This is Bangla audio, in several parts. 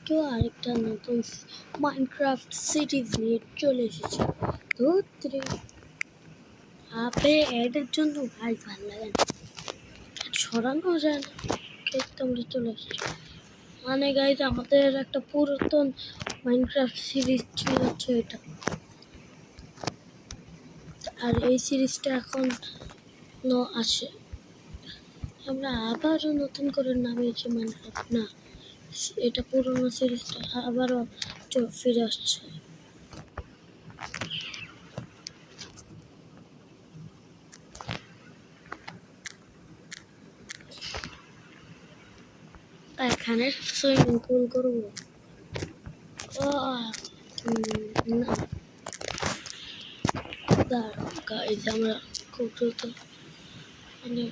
আজকে আরেকটা নতুন মাইনক্রাফট সিরিজ নিয়ে চলে এসেছি। ধুত্রে আপে এডের জন্য ভাই ভালো লাগে না, ছড়ানো যায় না, দেখতে আমরা চলে এসেছি। মানে গাইজ আমাদের একটা পুরাতন মাইনক্রাফট সিরিজ ছিল হচ্ছে এটা, আর এই সিরিজটা এখন আসে। আমরা আবারও নতুন করে নামিয়েছি মাইনক্রাফট, না এটা পুরোনো সিরিজটা আবারও ফিরে আসছে। এখানে সুইমিং পুল করবো না, দাঁড়াও গাইজ আমরা খুব দ্রুত মানে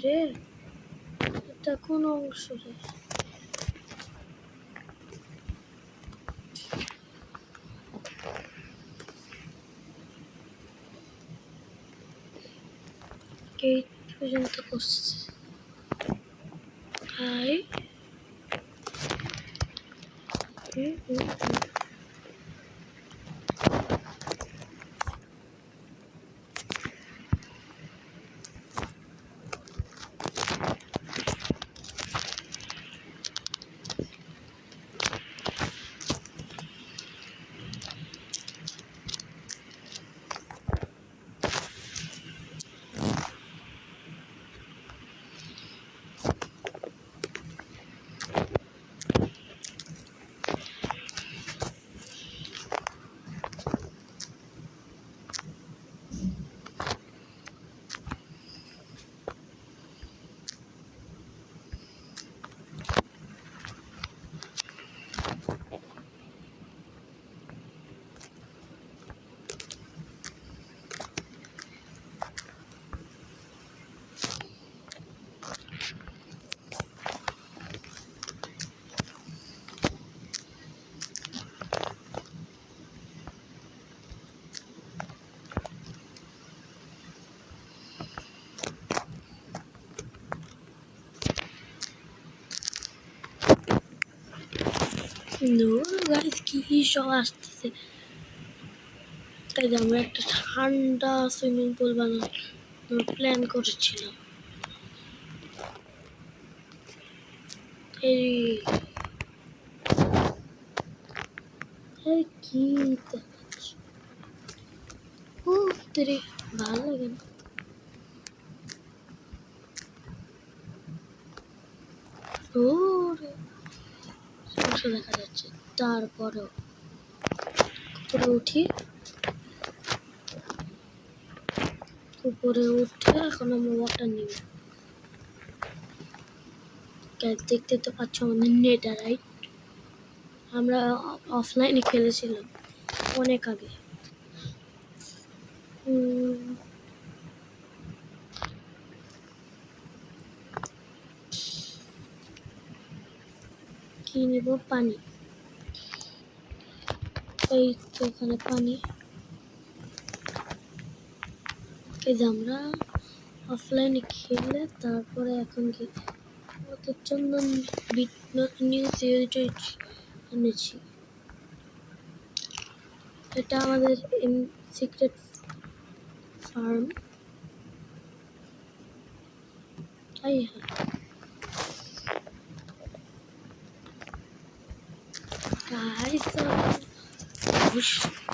রে এটা কোন অংশ রে? গেট পর্যন্ত করছে ভাই। গাইজ কি সব আসতেছে, তাই আমরা একটা ঠান্ডা সুইমিং পুল বানানোর প্ল্যান করেছিলাম। কি দেখাচ্ছে ভালো লাগে না। সমস্যা দেখা যাচ্ছে, তারপরেও উপরে উঠি, উপরে উঠে এখন আমরা ওয়াটার নিব। দেখতে তো পাচ্ছ আমাদের নেটারাইট, আমরা অফলাইনে খেলেছিলাম অনেক আগে। কি নিব? পানি। এই তো এখানে পানি। এই যে আমরা অফলাইনে খেলে তারপরে এখন কি ওদের জন্য নিউ সিরিজ এনেছি। এটা আমাদের সিক্রেট ফার্ম। তাই হ্যাঁ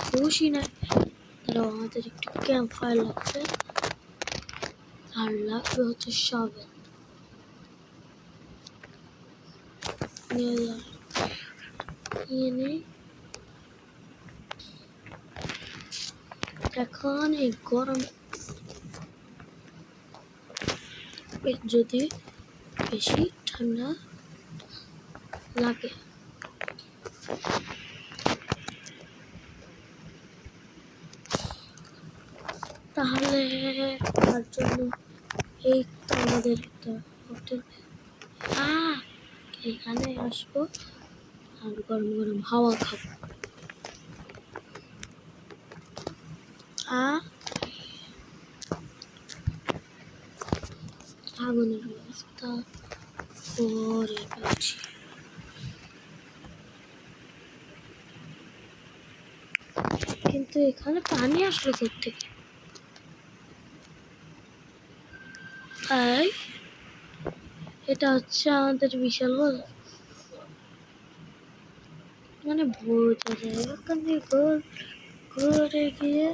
খুশি না, তারা আমাদের একটু ক্যাম্প ফায়ার লাগবে, আর লাগবে হচ্ছে শাবেল। এখন এই গরম যদি বেশি ঠান্ডা লাগে তাহলে তার জন্য এই তো আমাদের একটা হোটেল, এখানে আসবো আর গরম গরম হাওয়া খাবো। আগুনের ব্যবস্থা করে ফেলেছি। কিন্তু এখানে পানি আসলো কোত্থেকে? তাই এটা হচ্ছে আমাদের বিশাল বড় মানে বোঝা যায় ওখানে গোল ঘুরে গিয়ে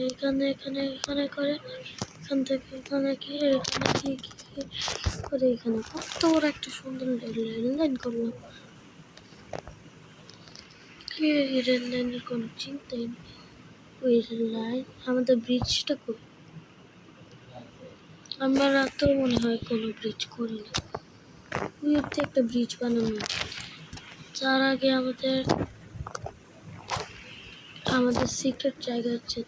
এখানে এখানে এখানে করে এখান থেকে এখানে গিয়ে এখানে গিয়ে গিয়ে করে এখানে কত বড় একটা সুন্দর রেল লাইন করলাম। রেল লাইনের কোনো চিন্তাই নেই। ওই রেল লাইন আমাদের ব্রিজটা করি আমরা তো মনে হয় কোনো ব্রিজ করিনি। ওই অব্দি একটা ব্রিজ বানানো তার আগে আমাদের সিক্রেট জায়গা হচ্ছে।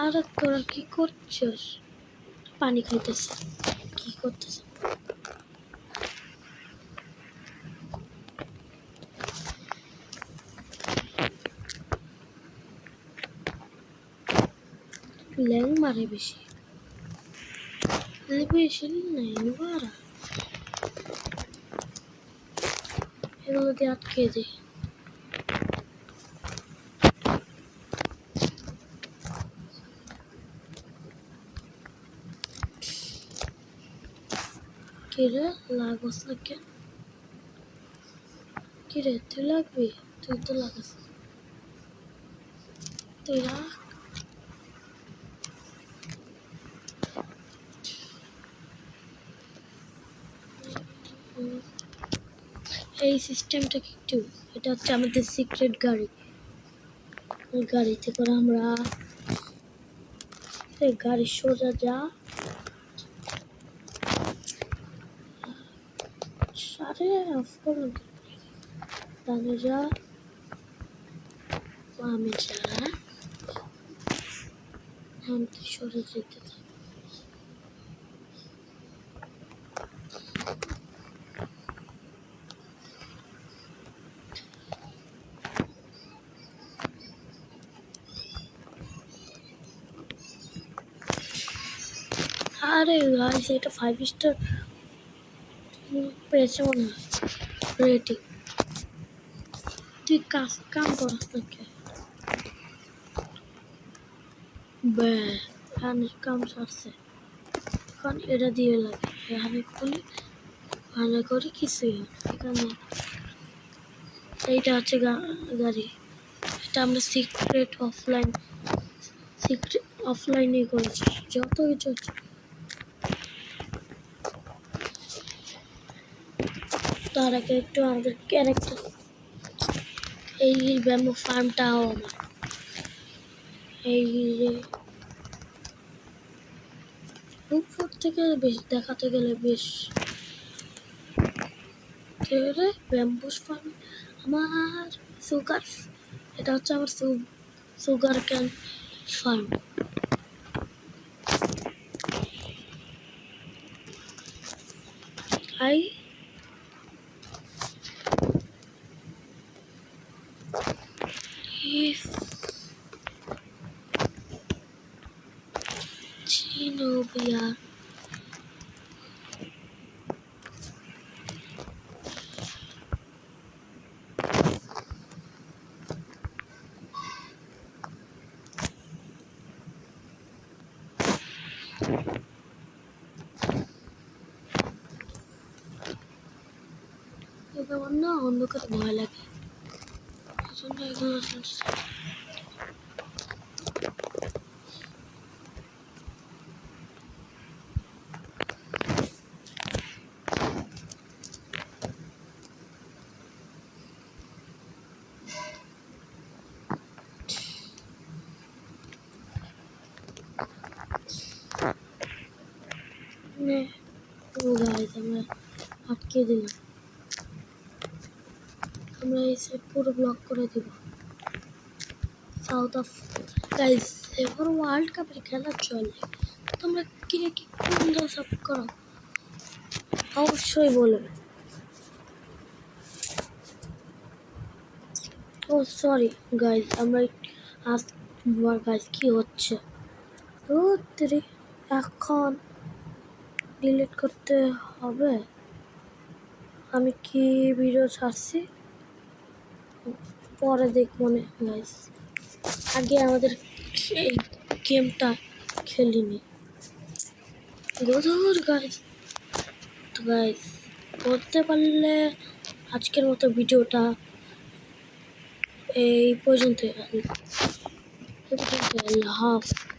আর তোরা কি করছিস? পানি খাইতেছে কি করতেছে? ল্যাং মারে বেশি বেশি নেই মারা এগুলো দিয়ে আটকে দিই। কিরে লাগস না কেন? কিরে তুই লাগবি? তুই তো লাগাস তুই রাখ। এই সিস্টেমটা একটু এটা হচ্ছে আমাদের সিক্রেট গাড়ি। ওই গাড়িতে করে আমরা এই গাড়ি সোজা যা সারে অফ করুন ডানে যা বামে যা আমি সরে যেতে থাক। আরে গাইস এটা 5 স্টার পেয়েছে মনে হয় রেটিং। তুই কাম করাস নাকি? এখানে কাম সারছে এখন এটা দিয়ে লাগে এখানে খুলি ভালো করে কিছুই এখানে। এইটা হচ্ছে গাড়ি এটা আমরা সিক্রেট অফলাইনে করেছি যত কিছু। তার আগে একটু আমাদের ক্যারেক্টার এই ব্যাম্বু ফার্মটাও আমার এই উপর থেকে বেশ দেখাতে গেলে বেশ ব্যাম্বু ফার্ম আমার সুগার এটা হচ্ছে আমার sugar cane farm. I Zenobia এটা আমার না অন্ধকারে ভয় লাগে এজন্য এগুলো আমরা আটকে দিলাম। আমরা এই সাইড পুরো ব্লক করে দিব। সাউথ অফ গাইস এবার ওয়ার্ল্ড কাপের খেলা চলে তোমরা কে কি কোন দল সাপোর্ট করো অবশ্যই বলবে। ও সরি গাইস আমরা গাইস কি হচ্ছে এখন ডিলিট করতে হবে। আমি কি ভিডিও ছাড়ছি পরে দেখবো না গাইস, আগে আমাদের এই গেমটা খেলিনি। গোদর গাইস, তো গাইস করতে পারলে আজকের মতো ভিডিওটা এই পর্যন্ত। আল্লাহ হাফেজ।